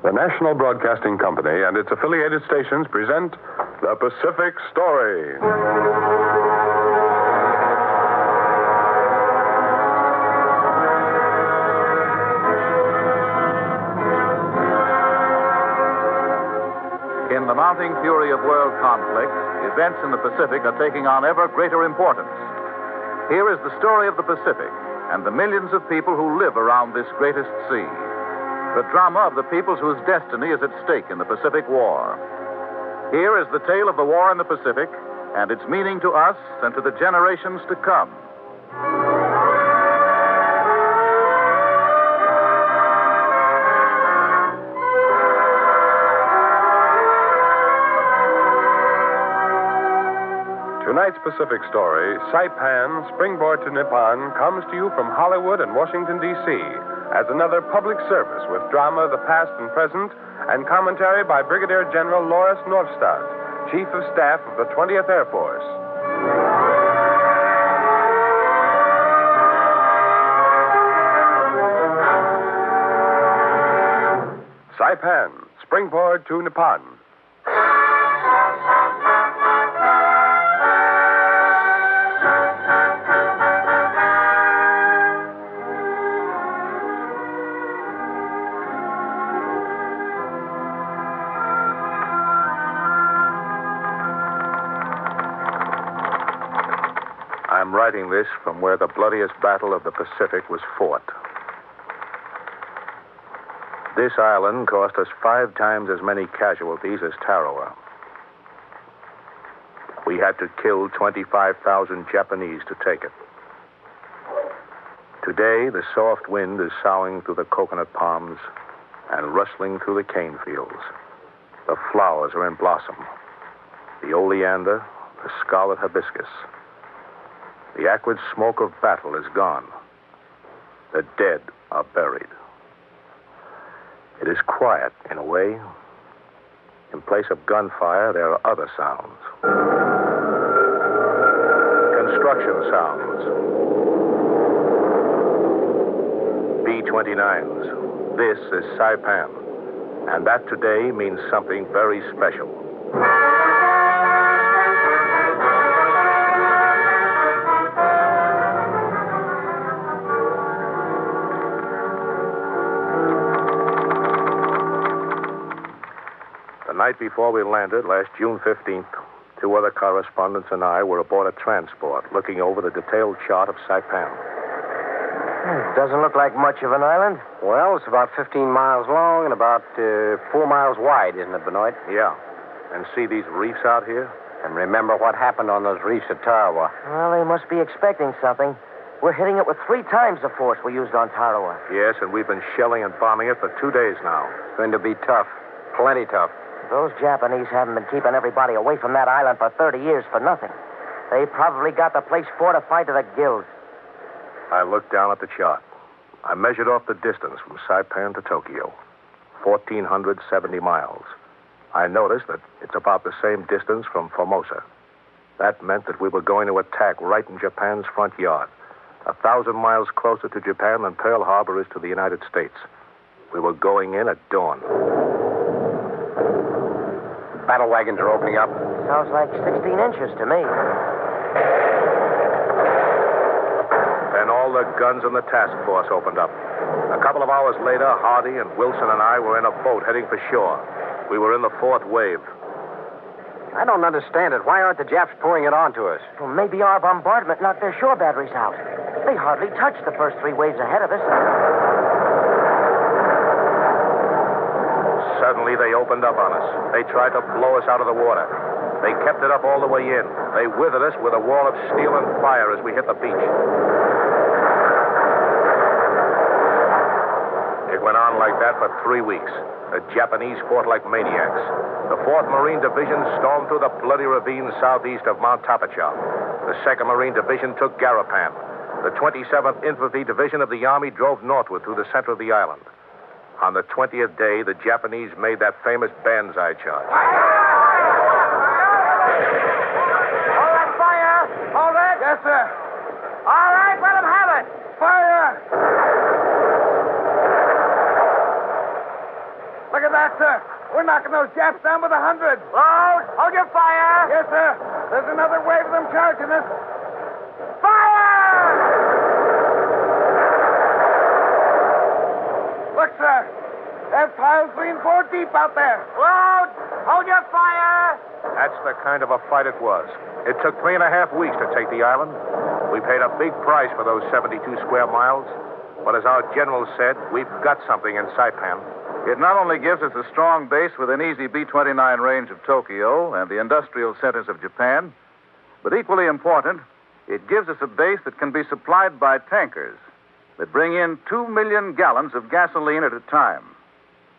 The National Broadcasting Company and its affiliated stations present The Pacific Story. In the mounting fury of world conflict, events in the Pacific are taking on ever greater importance. Here is the story of the Pacific and the millions of people who live around this greatest sea. The drama of the peoples whose destiny is at stake in the Pacific War. Here is the tale of the war in the Pacific and its meaning to us and to the generations to come. Tonight's Pacific Story, Saipan, Springboard to Nippon, comes to you from Hollywood and Washington, D.C., as another public service with drama of the past and present and commentary by Brigadier General Loris Norstad, Chief of Staff of the 20th Air Force. Saipan, Springboard to Nippon. I'm writing this from where the bloodiest battle of the Pacific was fought. This island cost us 5 times as many casualties as Tarawa. We had to kill 25,000 Japanese to take it. Today, the soft wind is soughing through the coconut palms and rustling through the cane fields. The flowers are in blossom. The oleander, the scarlet hibiscus. The acrid smoke of battle is gone. The dead are buried. It is quiet, in a way. In place of gunfire, there are other sounds. Construction sounds. B-29s. This is Saipan. And that today means something very special. The night before we landed, last June 15th, 2 other correspondents and I were aboard a transport looking over the detailed chart of Saipan. It doesn't look like much of an island. Well, it's about 15 miles long and about 4 miles wide, isn't it, Benoit? Yeah. And see these reefs out here? And remember what happened on those reefs at Tarawa. Well, they must be expecting something. We're hitting it with 3 times the force we used on Tarawa. Yes, and we've been shelling and bombing it for 2 days now. It's going to be tough. Plenty tough. Those Japanese haven't been keeping everybody away from that island for 30 years for nothing. They probably got the place fortified to the gills. I looked down at the chart. I measured off the distance from Saipan to Tokyo. 1,470 miles. I noticed that it's about the same distance from Formosa. That meant that we were going to attack right in Japan's front yard. 1,000 miles closer to Japan than Pearl Harbor is to the United States. We were going in at dawn. Battle wagons are opening up. Sounds like 16 inches to me. Then all the guns in the task force opened up. A couple of hours later, Hardy and Wilson and I were in a boat heading for shore. We were in the 4th wave. I don't understand it. Why aren't the Japs pouring it on to us? Well, maybe our bombardment knocked their shore batteries out. They hardly touched the first 3 waves ahead of us. Suddenly, they opened up on us. They tried to blow us out of the water. They kept it up all the way in. They withered us with a wall of steel and fire as we hit the beach. It went on like that for 3 weeks. The Japanese fought like maniacs. The 4th Marine Division stormed through the bloody ravine southeast of Mount Tapachau. The 2nd Marine Division took Garapan. The 27th Infantry Division of the Army drove northward through the center of the island. On the 20th day, the Japanese made that famous banzai charge. Hold that fire! Hold it! Yes, sir. All right, let them have it. Fire! Look at that, sir. We're knocking those Japs down with 100. Load! Hold your fire! Yes, sir. There's another wave of them charging us. Fire! Look, sir. There's piles 3 and 4 deep out there. Load! Hold your fire! That's the kind of a fight it was. It took 3.5 weeks to take the island. We paid a big price for those 72 square miles. But as our general said, we've got something in Saipan. It not only gives us a strong base with an easy B-29 range of Tokyo and the industrial centers of Japan, but equally important, it gives us a base that can be supplied by tankers that bring in 2 million gallons of gasoline at a time,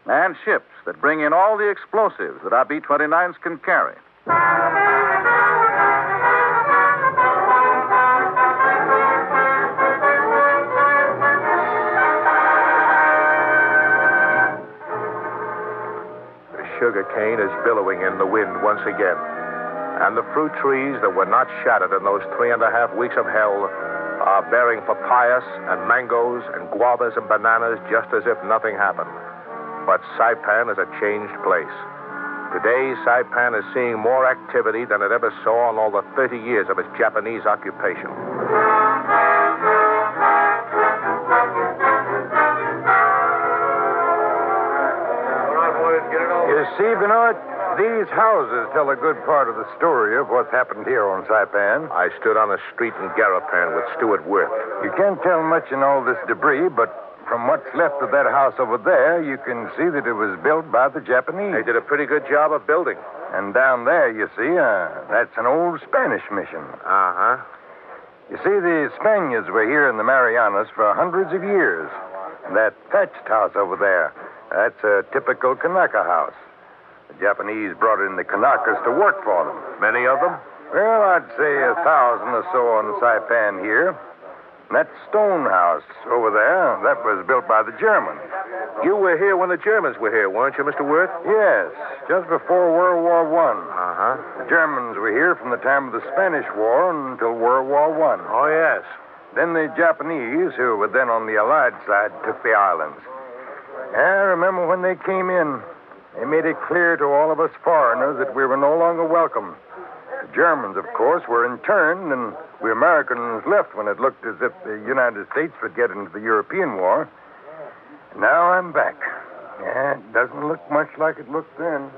and ships that bring in all the explosives that our B-29s can carry. Sugar cane is billowing in the wind once again. And the fruit trees that were not shattered in those 3.5 weeks of hell are bearing papayas and mangoes and guavas and bananas just as if nothing happened. But Saipan is a changed place. Today, Saipan is seeing more activity than it ever saw in all the 30 years of its Japanese occupation. You see, Bernard, these houses tell a good part of the story of what's happened here on Saipan. I stood on a street in Garapan with Stuart Worth. You can't tell much in all this debris, but from what's left of that house over there, you can see that it was built by the Japanese. They did a pretty good job of building. And down there, you see, that's an old Spanish mission. Uh-huh. You see, the Spaniards were here in the Marianas for hundreds of years. That thatched house over there, that's a typical Kanaka house. The Japanese brought in the Kanakas to work for them. Many of them? Well, I'd say 1,000 or so on Saipan here. And that stone house over there, that was built by the Germans. You were here when the Germans were here, weren't you, Mr. Worth? Yes, just before World War I. Uh-huh. The Germans were here from the time of the Spanish War until World War I. Oh, yes. Then the Japanese, who were then on the Allied side, took the islands. I remember when they came in, they made it clear to all of us foreigners that we were no longer welcome. The Germans, of course, were interned, and we Americans left when it looked as if the United States would get into the European war. Now I'm back. Yeah, it doesn't look much like it looked then.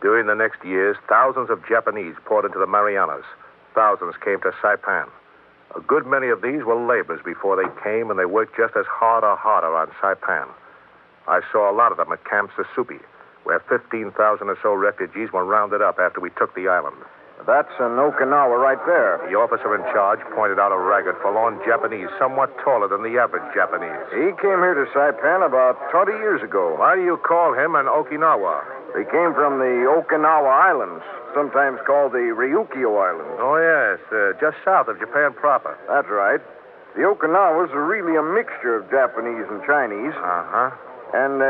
During the next years, thousands of Japanese poured into the Marianas. Thousands came to Saipan. A good many of these were laborers before they came, and they worked just as hard or harder on Saipan. I saw a lot of them at Camp Sasupi, where 15,000 or so refugees were rounded up after we took the island. That's an Okinawa right there. The officer in charge pointed out a ragged, forlorn Japanese, somewhat taller than the average Japanese. He came here to Saipan about 20 years ago. Why do you call him an Okinawa? He came from the Okinawa Islands, sometimes called the Ryukyu Islands. Oh, yes, just south of Japan proper. That's right. The Okinawas are really a mixture of Japanese and Chinese. Uh-huh. And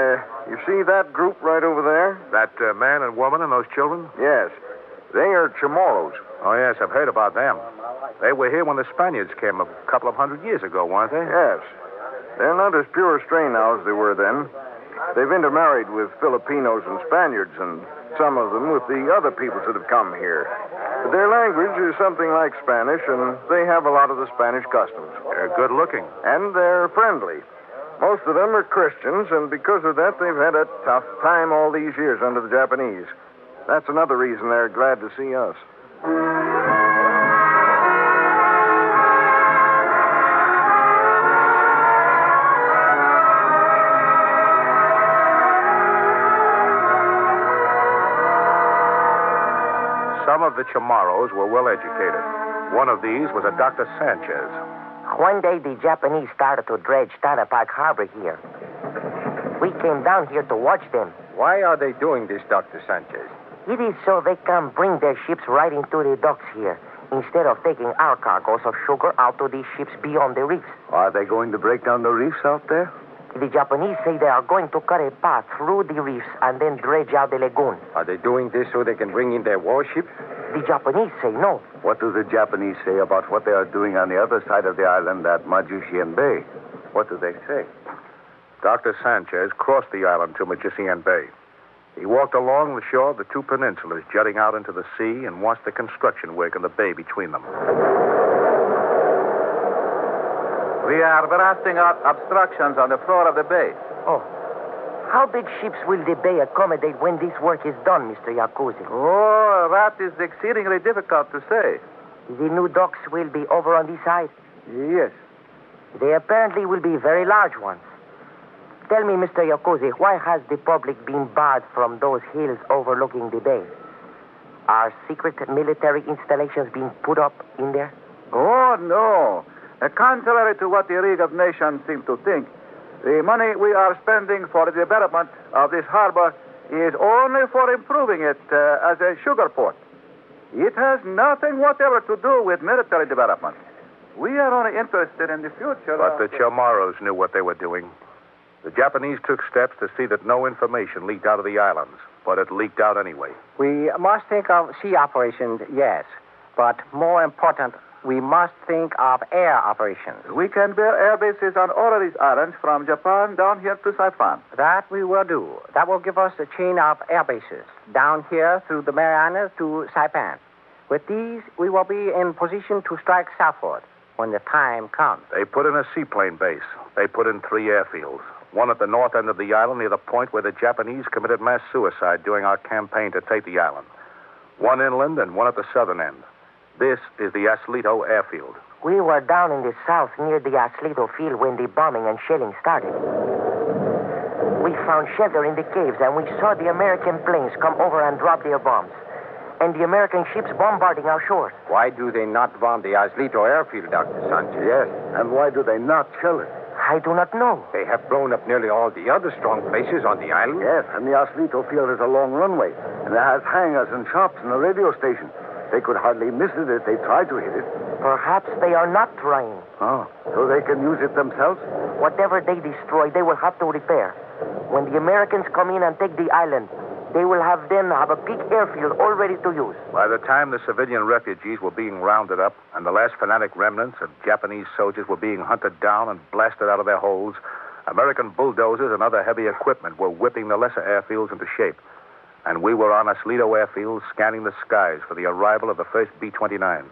you see that group right over there? That man and woman and those children? Yes. They are Chamorros. Oh, yes, I've heard about them. They were here when the Spaniards came a couple of 100 years ago, weren't they? Yes. They're not as pure a strain now as they were then. They've intermarried with Filipinos and Spaniards, and some of them with the other peoples that have come here. But their language is something like Spanish, and they have a lot of the Spanish customs. They're good looking. And they're friendly. Most of them are Christians, and because of that, they've had a tough time all these years under the Japanese. That's another reason they're glad to see us. Some of the Chamorros were well educated. One of these was a Dr. Sanchez. One day, the Japanese started to dredge Starter Park Harbor here. We came down here to watch them. Why are they doing this, Dr. Sanchez? It is so they can bring their ships right into the docks here, instead of taking our cargoes of sugar out to these ships beyond the reefs. Are they going to break down the reefs out there? The Japanese say they are going to cut a path through the reefs and then dredge out the lagoon. Are they doing this so they can bring in their warships? The Japanese say no. What do the Japanese say about what they are doing on the other side of the island at Majushian Bay? What do they say? Dr. Sanchez crossed the island to Magician Bay. He walked along the shore of the two peninsulas jutting out into the sea and watched the construction work in the bay between them. We are blasting out obstructions on the floor of the bay. Oh. How big ships will the bay accommodate when this work is done, Mr. Yakuza? Oh, that is exceedingly difficult to say. The new docks will be over on this side? Yes. They apparently will be very large ones. Tell me, Mr. Yakuza, why has the public been barred from those hills overlooking the bay? Are secret military installations being put up in there? Oh, no. Contrary to what the League of Nations seem to think, the money we are spending for the development of this harbor is only for improving it as a sugar port. It has nothing whatever to do with military development. We are only interested in the future. But the Chamorros knew what they were doing. The Japanese took steps to see that no information leaked out of the islands, but it leaked out anyway. We must think of sea operations, yes. But more important, we must think of air operations. We can build air bases on all of these islands from Japan down here to Saipan. That we will do. That will give us a chain of air bases down here through the Marianas to Saipan. With these, we will be in position to strike southward when the time comes. They put in a seaplane base. They put in 3 airfields. One at the north end of the island near the point where the Japanese committed mass suicide during our campaign to take the island. One inland and one at the southern end. This is the Aslito airfield. We were down in the south near the Aslito field when the bombing and shelling started. We found shelter in the caves, and we saw the American planes come over and drop their bombs. And the American ships bombarding our shores. Why do they not bomb the Aslito airfield, Dr. Sanchez? Yes, and why do they not shell it? I do not know. They have blown up nearly all the other strong places on the island. Yes, and the Aslito field has a long runway, and it has hangars and shops and a radio station. They could hardly miss it if they tried to hit it. Perhaps they are not trying. Oh, so they can use it themselves? Whatever they destroy, they will have to repair. When the Americans come in and take the island, they will have a big airfield all ready to use. By the time the civilian refugees were being rounded up and the last fanatic remnants of Japanese soldiers were being hunted down and blasted out of their holes, American bulldozers and other heavy equipment were whipping the lesser airfields into shape. And we were on Aslito airfield scanning the skies for the arrival of the first B-29s.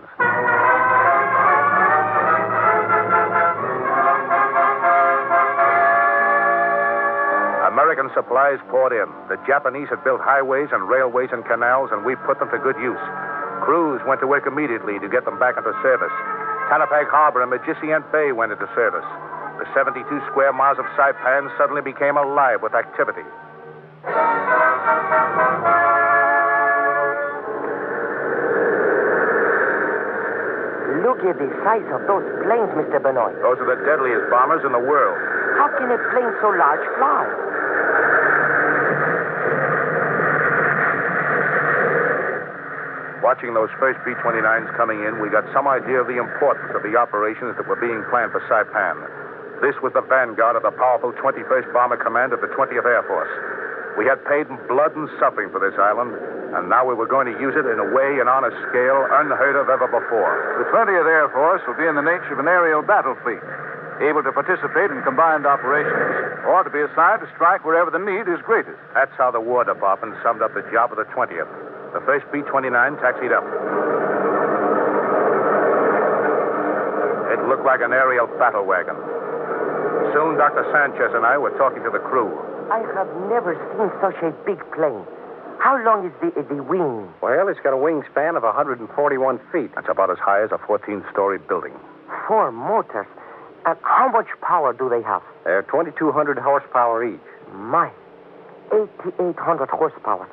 American supplies poured in. The Japanese had built highways and railways and canals, and we put them to good use. Crews went to work immediately to get them back into service. Tanapag Harbor and Magician Bay went into service. The 72 square miles of Saipan suddenly became alive with activity. Look at the size of those planes, Mr. Benoit. Those are the deadliest bombers in the world. How can a plane so large fly? Watching those first B-29s coming in, we got some idea of the importance of the operations that were being planned for Saipan. This was the vanguard of the powerful 21st Bomber Command of the 20th Air Force. We had paid in blood and suffering for this island, and now we were going to use it in a way and on a scale unheard of ever before. The 20th Air Force will be in the nature of an aerial battle fleet, able to participate in combined operations, or to be assigned to strike wherever the need is greatest. That's how the War Department summed up the job of the 20th. The first B-29 taxied up. It looked like an aerial battle wagon. Soon, Dr. Sanchez and I were talking to the crew. I have never seen such a big plane. How long is the wing? Well, it's got a wingspan of 141 feet. That's about as high as a 14-story building. 4 motors. And how much power do they have? They're 2,200 horsepower each. My, 8,800 horsepower.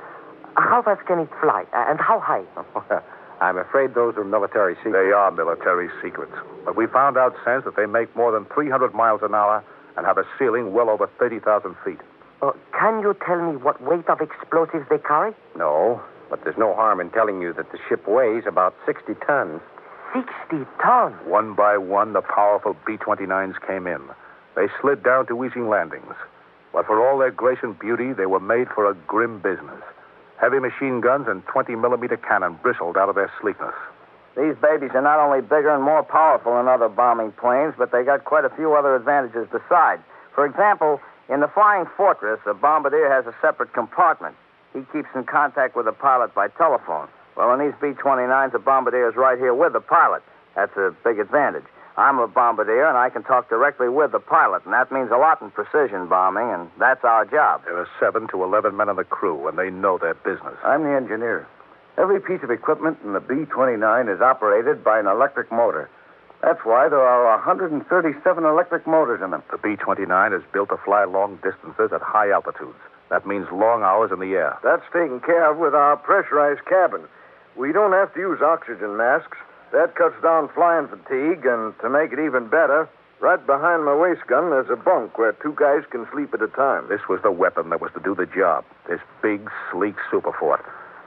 How fast can it fly? And how high? I'm afraid those are military secrets. They are military secrets. But we found out since that they make more than 300 miles an hour and have a ceiling well over 30,000 feet. Can you tell me what weight of explosives they carry? No, but there's no harm in telling you that the ship weighs about 60 tons. 60 tons? One by one, the powerful B-29s came in. They slid down to easy landings. But for all their grace and beauty, they were made for a grim business. Heavy machine guns and 20-millimeter cannon bristled out of their sleekness. These babies are not only bigger and more powerful than other bombing planes, but they got quite a few other advantages besides. For example, In the Flying Fortress, a bombardier has a separate compartment. He keeps in contact with the pilot by telephone. Well, in these B-29s, the bombardier is right here with the pilot. That's a big advantage. I'm a bombardier, and I can talk directly with the pilot, and that means a lot in precision bombing, and that's our job. There are 7 to 11 men on the crew, and they know their business. I'm the engineer. Every piece of equipment in the B-29 is operated by an electric motor. That's why there are 137 electric motors in them. The B-29 is built to fly long distances at high altitudes. That means long hours in the air. That's taken care of with our pressurized cabin. We don't have to use oxygen masks. That cuts down flying fatigue, and to make it even better, right behind my waist gun, there's a bunk where 2 guys can sleep at a time. This was the weapon that was to do the job. This big, sleek superfort.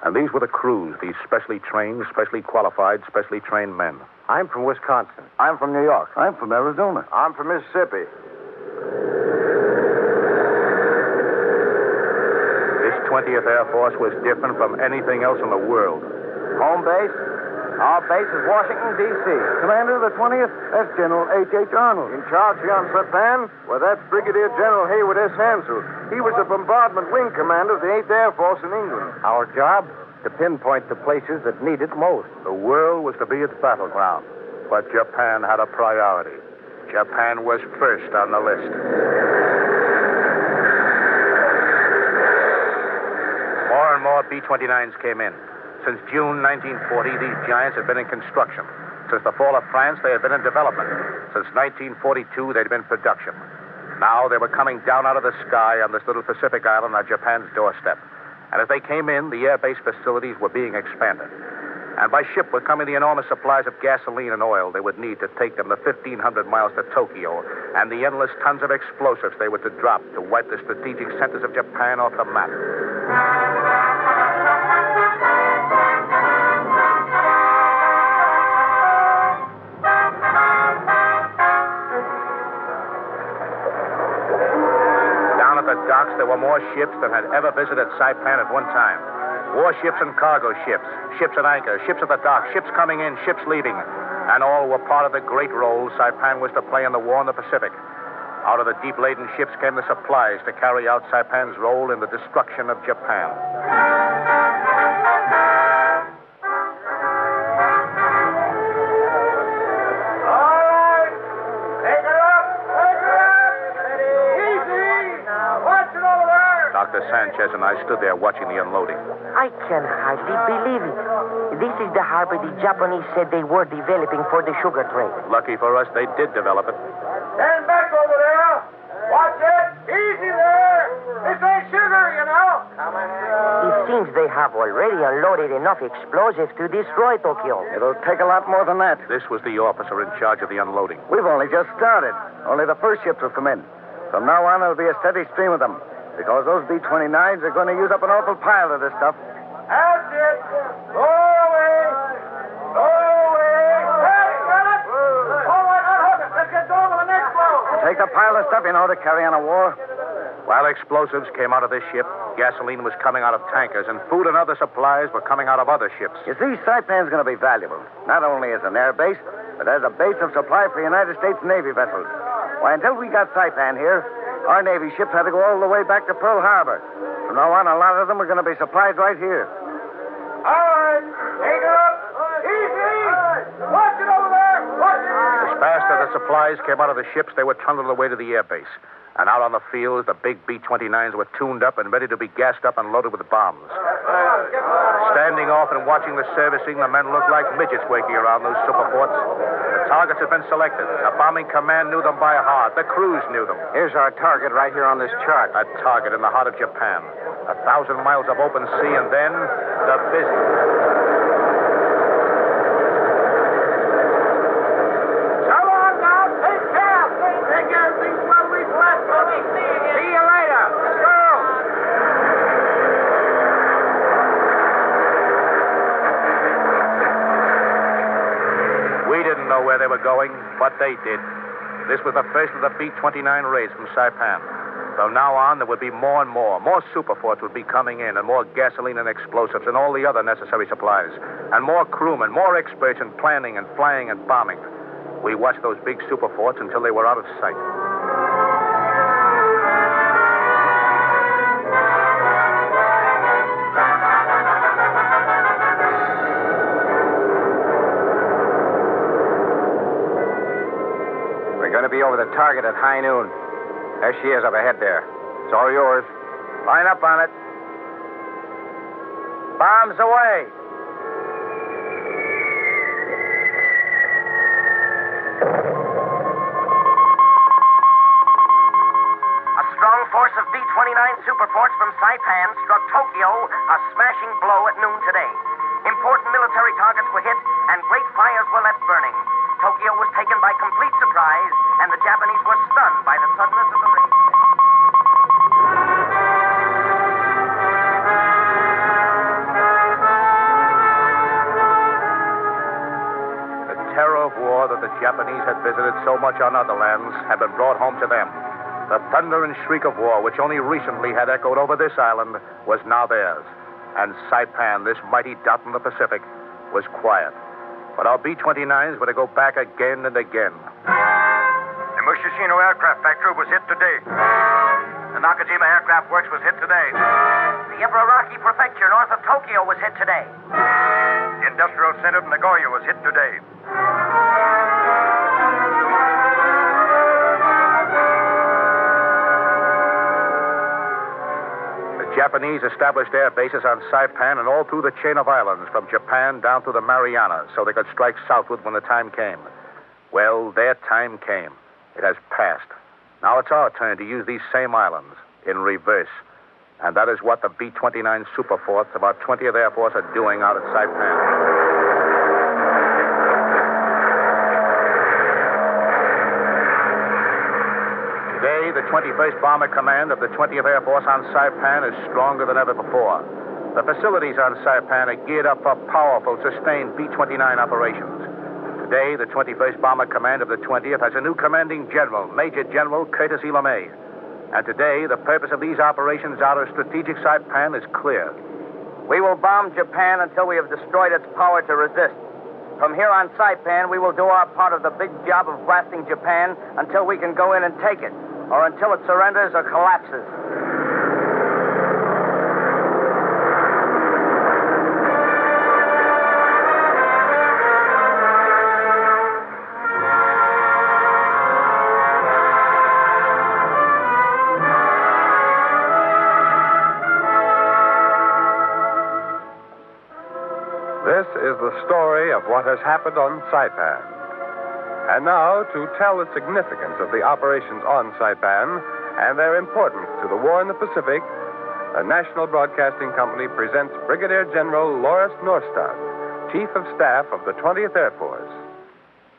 And these were the crews, these specially trained, specially qualified, specially trained men. I'm from Wisconsin. I'm from New York. I'm from Arizona. I'm from Mississippi. This 20th Air Force was different from anything else in the world. Home base? Our base is Washington, D.C. Commander of the 20th, that's General H.H. Arnold. In charge here on Saipan, well, that's Brigadier General Hayward S. Hansel. He was the bombardment wing commander of the 8th Air Force in England. Our job? To pinpoint the places that need it most. The world was to be its battleground, but Japan had a priority. Japan was first on the list. More and more B-29s came in. Since June 1940, these giants had been in construction. Since the fall of France, they had been in development. Since 1942, they'd been in production. Now they were coming down out of the sky on this little Pacific island on Japan's doorstep. And as they came in, the air-base facilities were being expanded. And by ship were coming the enormous supplies of gasoline and oil they would need to take them the 1,500 miles to Tokyo, and the endless tons of explosives they were to drop to wipe the strategic centers of Japan off the map. The docks, there were more ships than had ever visited Saipan at one time. Warships and cargo ships, ships at anchor, ships at the dock, ships coming in, ships leaving. And all were part of the great role Saipan was to play in the war in the Pacific. Out of the deep-laden ships came the supplies to carry out Saipan's role in the destruction of Japan. Dr. Sanchez and I stood there watching the unloading. I can hardly believe it. This is the harbor the Japanese said they were developing for the sugar trade. Lucky for us, they did develop it. Stand back over there. Watch it. Easy there. This ain't sugar, you know. It seems they have already unloaded enough explosives to destroy Tokyo. It'll take a lot more than that. This was the officer in charge of the unloading. We've only just started. Only the first ships will come in. From now on, it'll be a steady stream of them. Because those B-29s are going to use up an awful pile of this stuff. That's it. Go away. Go away. Hey, got it? All right, unhook it. Let's get going with the next load. Take a pile of stuff, you know, to carry on a war. While explosives came out of this ship, gasoline was coming out of tankers, and food and other supplies were coming out of other ships. You see, Saipan's going to be valuable. Not only as an air base, but as a base of supply for United States Navy vessels. Why, until we got Saipan here, our Navy ships had to go all the way back to Pearl Harbor. From now on, a lot of them are going to be supplied right here. All right. Take it up. Easy. Watch it over there. Watch it. As fast as the supplies came out of the ships, they were trundled away to the airbase. And out on the fields, the big B-29s were tuned up and ready to be gassed up and loaded with bombs. Standing off and watching the servicing, the men looked like midgets working around those superforts. The targets had been selected. The bombing command knew them by heart. The crews knew them. Here's our target right here on this chart. A target in the heart of Japan. 1,000 miles of open sea, and then the business. Where they were going, but they did. This was the first of the B-29 raids from Saipan. From now on, there would be more and more. More superforts would be coming in, and more gasoline and explosives and all the other necessary supplies. And more crewmen, more experts in planning and flying and bombing. We watched those big superforts until they were out of sight. over the target at high noon. There she is up ahead there. It's all yours. Line up on it. Bombs away. A strong force of B-29 superforts from Saipan struck Tokyo a smashing blow at noon today. Important military targets were hit, and great fires were left burning. Tokyo was taken by complete surprise, and the Japanese were stunned by the suddenness of the rain. The terror of war that the Japanese had visited so much on other lands had been brought home to them. The thunder and shriek of war, which only recently had echoed over this island, was now theirs. And Saipan, this mighty dot in the Pacific, was quiet. But our B-29s were to go back again and again. The Mushishino Aircraft Factory was hit today. The Nakajima Aircraft Works was hit today. The Ibaraki Prefecture north of Tokyo was hit today. The Industrial Center of Nagoya was hit today. Japanese established air bases on Saipan and all through the chain of islands, from Japan down to the Marianas, so they could strike southward when the time came. Well, their time came. It has passed. Now it's our turn to use these same islands in reverse. And that is what the B-29 Superforts of our 20th Air Force are doing out at Saipan. Today, the 21st Bomber Command of the 20th Air Force on Saipan is stronger than ever before. The facilities on Saipan are geared up for powerful, sustained B-29 operations. Today, the 21st Bomber Command of the 20th has a new commanding general, Major General Curtis E. LeMay. And today, the purpose of these operations out of strategic Saipan is clear. We will bomb Japan until we have destroyed its power to resist. From here on Saipan, we will do our part of the big job of blasting Japan until we can go in and take it, or until it surrenders or collapses. This is the story of what has happened on Saipan. And now, to tell the significance of the operations on Saipan and their importance to the war in the Pacific, the National Broadcasting Company presents Brigadier General Loris Norstad, Chief of Staff of the 20th Air Force.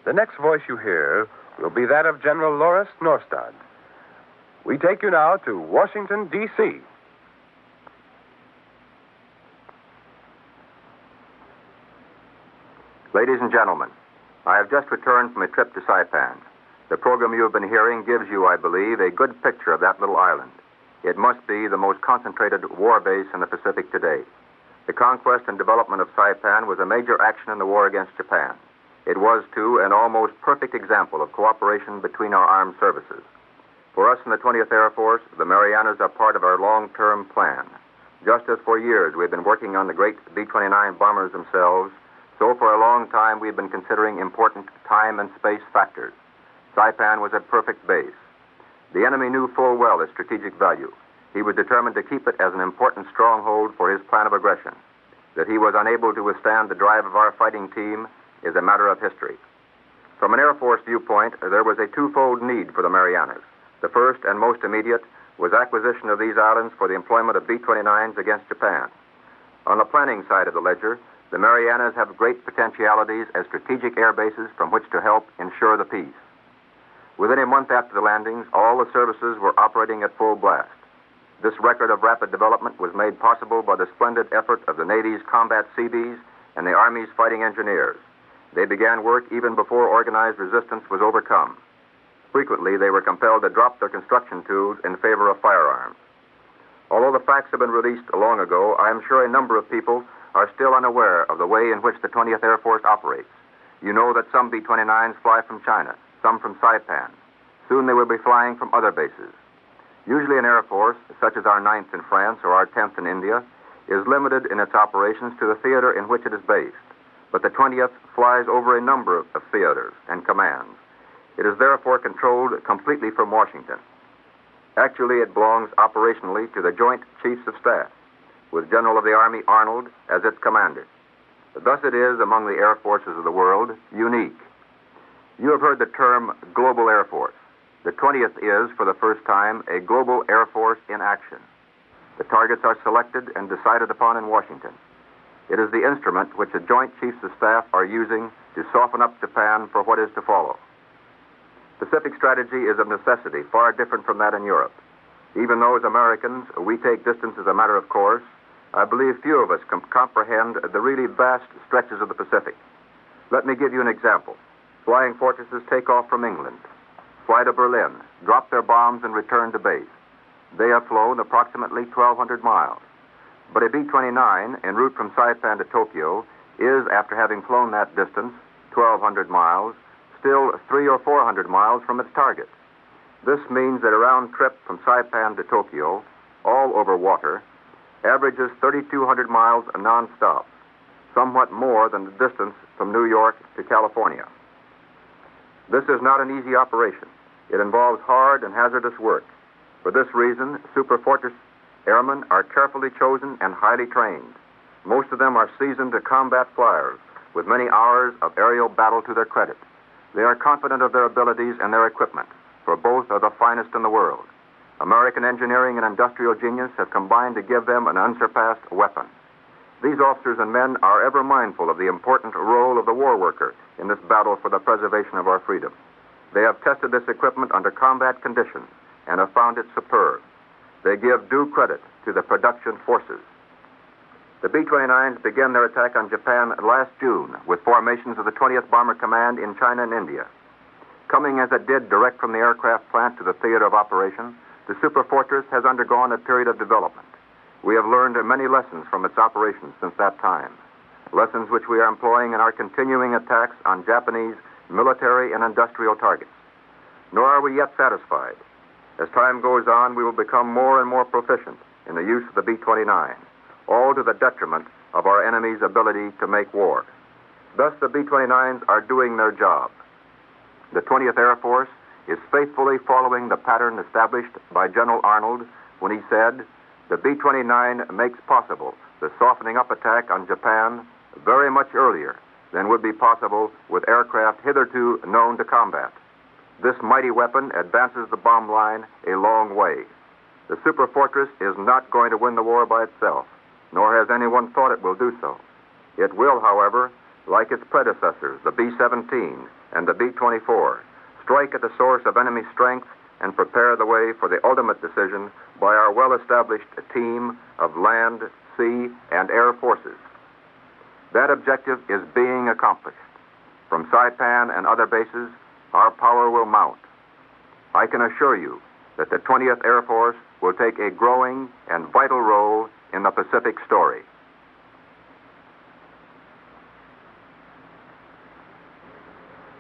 The next voice you hear will be that of General Loris Norstad. We take you now to Washington, D.C. Ladies and gentlemen, I have just returned from a trip to Saipan. The program you have been hearing gives you, I believe, a good picture of that little island. It must be the most concentrated war base in the Pacific today. The conquest and development of Saipan was a major action in the war against Japan. It was, too, an almost perfect example of cooperation between our armed services. For us in the 20th Air Force, the Marianas are part of our long-term plan. Just as for years we've been working on the great B-29 bombers themselves, so for a long time we've been considering important time and space factors. Saipan was a perfect base. The enemy knew full well its strategic value. He was determined to keep it as an important stronghold for his plan of aggression. That he was unable to withstand the drive of our fighting team is a matter of history. From an Air Force viewpoint, there was a twofold need for the Marianas. The first and most immediate was acquisition of these islands for the employment of B-29s against Japan. On the planning side of the ledger, the Marianas have great potentialities as strategic air bases from which to help ensure the peace. Within a month after the landings, all the services were operating at full blast. This record of rapid development was made possible by the splendid effort of the Navy's combat Seabees and the Army's fighting engineers. They began work even before organized resistance was overcome. Frequently, they were compelled to drop their construction tools in favor of firearms. Although the facts have been released long ago, I am sure a number of people are still unaware of the way in which the 20th Air Force operates. You know that some B-29s fly from China, some from Saipan. Soon they will be flying from other bases. Usually an Air Force, such as our 9th in France or our 10th in India, is limited in its operations to the theater in which it is based. But the 20th flies over a number of theaters and commands. It is therefore controlled completely from Washington. Actually, it belongs operationally to the Joint Chiefs of Staff, with General of the Army Arnold as its commander. Thus it is, among the air forces of the world, unique. You have heard the term Global Air Force. The 20th is, for the first time, a Global Air Force in action. The targets are selected and decided upon in Washington. It is the instrument which the Joint Chiefs of Staff are using to soften up Japan for what is to follow. Pacific strategy is of necessity far different from that in Europe. Even though as Americans we take distance as a matter of course, I believe few of us can comprehend the really vast stretches of the Pacific. Let me give you an example. Flying fortresses take off from England, fly to Berlin, drop their bombs, and return to base. They have flown approximately 1,200 miles. But a B-29 en route from Saipan to Tokyo is, after having flown that distance, 1,200 miles, still 300 or 400 miles from its target. This means that a round trip from Saipan to Tokyo, all over water, averages 3,200 miles nonstop, somewhat more than the distance from New York to California. This is not an easy operation. It involves hard and hazardous work. For this reason, Super Fortress airmen are carefully chosen and highly trained. Most of them are seasoned combat flyers with many hours of aerial battle to their credit. They are confident of their abilities and their equipment, for both are the finest in the world. American engineering and industrial genius have combined to give them an unsurpassed weapon. These officers and men are ever mindful of the important role of the war worker in this battle for the preservation of our freedom. They have tested this equipment under combat conditions and have found it superb. They give due credit to the production forces. The B-29s began their attack on Japan last June with formations of the 20th Bomber Command in China and India. Coming as it did direct from the aircraft plant to the theater of operation, the Super Fortress has undergone a period of development. We have learned many lessons from its operations since that time, lessons which we are employing in our continuing attacks on Japanese military and industrial targets. Nor are we yet satisfied. As time goes on, we will become more and more proficient in the use of the B-29, all to the detriment of our enemy's ability to make war. Thus, the B-29s are doing their job. The 20th Air Force is faithfully following the pattern established by General Arnold when he said, "The B-29 makes possible the softening up attack on Japan very much earlier than would be possible with aircraft hitherto known to combat. This mighty weapon advances the bomb line a long way. The Super Fortress is not going to win the war by itself, nor has anyone thought it will do so. It will, however, like its predecessors, the B-17 and the B-24, strike at the source of enemy strength and prepare the way for the ultimate decision by our well-established team of land, sea, and air forces. That objective is being accomplished. From Saipan and other bases, our power will mount. I can assure you that the 20th Air Force will take a growing and vital role in the Pacific story."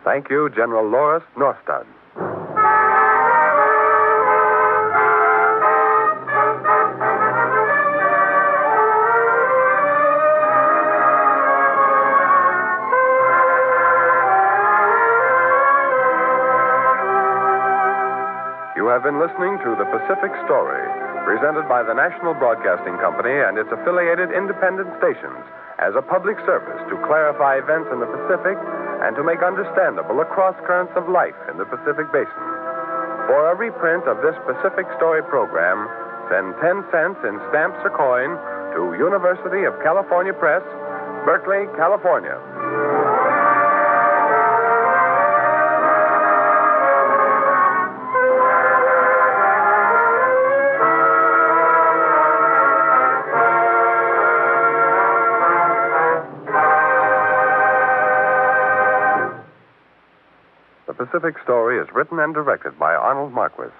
Thank you, General Loris Norstad. You have been listening to The Pacific Story, presented by the National Broadcasting Company and its affiliated independent stations as a public service to clarify events in the Pacific and to make understandable the cross-currents of life in the Pacific Basin. For a reprint of this Pacific Story program, send 10 cents in stamps or coin to University of California Press, Berkeley, California. The Pacific Story is written and directed by Arnold Marquis.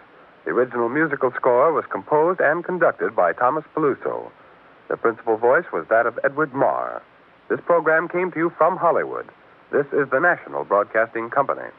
The original musical score was composed and conducted by Thomas Peluso. The principal voice was that of Edward Marr. This program came to you from Hollywood. This is the National Broadcasting Company.